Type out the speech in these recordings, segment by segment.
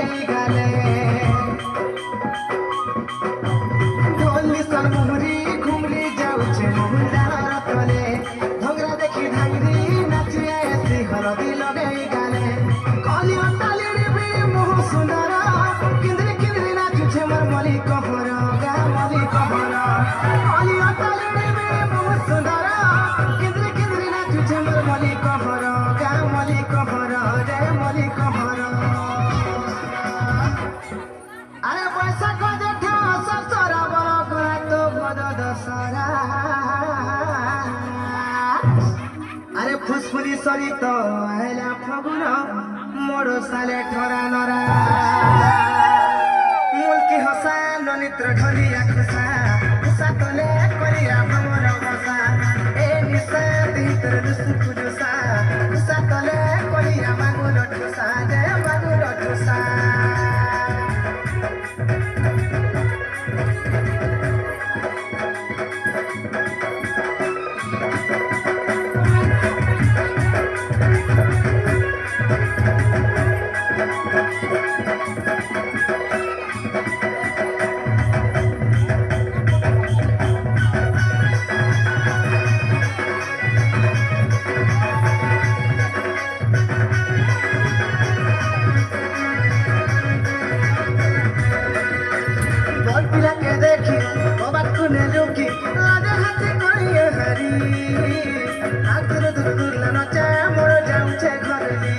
লগাই গালে ঢোল নিশান মুহুরি ঘুমরি যাউছে মহুরার তলে ঘোগরা দেখি ধাইরি নাচি আইছি হলদি লগাই গালে কলিও তালির বে মোহ সুন্দর কিন্দ্রি কিন্দ্রি নাচুছে মোর মলি কহর গা মলি কহর কলিও তালির বে মোহ সুন্দর কিন্দ্রি কিন্দ্রি নাচুছে মোর মলি কহর গা মলি কহর রে মলি কহর আরে বৈশাখ জেঠ সরসরা বড় করে তো বড় দশরা আরে ফুসফুলি সরিত আইলা ফগুন মোর সালে ঠরা নরা মুলকি হসা ননিত্র ঢলিয়া খুসা খুসা তলে করিয়া ভমর বসা এ নিশা ভিতর লুসুকু জুসা খুসা তলে করিয়া মাগুর ঠুসা জয় মাগুর ঠুসা পিলাকে দেখি অবাক কোনে লুকি লাজে হাতে করিয়ে হারি আর দূর দূর দূর নচা মোর যাউছে ঘরলি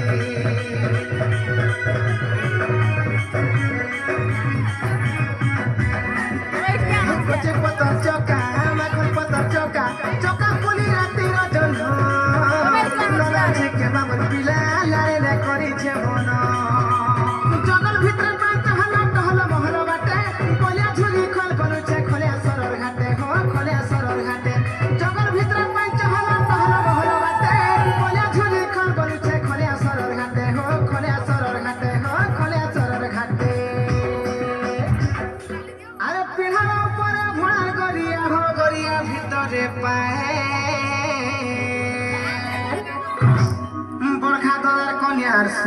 কচে পতর চকা মাখন পতর চকা চকা পুলি রাতি রজন নলা ঝেকে বামন পিলা লাইলে করিছে মন জঙ্গল ভিতরে পাঁচ হলা টহল মহল বাটে কলিয়া ঝুলি খোল বলুছে খোলিয়া সরর ঘাটে হো খোলিয়া সরর ঘাটে জঙ্গল ভিতরে পাঁচ হলা টহল মহল বাটে কলিয়া ঝুলি খোল বলুছে খোলিয়া সরর ঘাটে হো খোলিয়া সরর ঘাটে হো খোলিয়া সরর ঘাটে আরে পিঢ়ার উপরে ভোড়ার গড়িয়া হো গড়িয়া ভিতরে পায়ে বরখা দলার কন্যার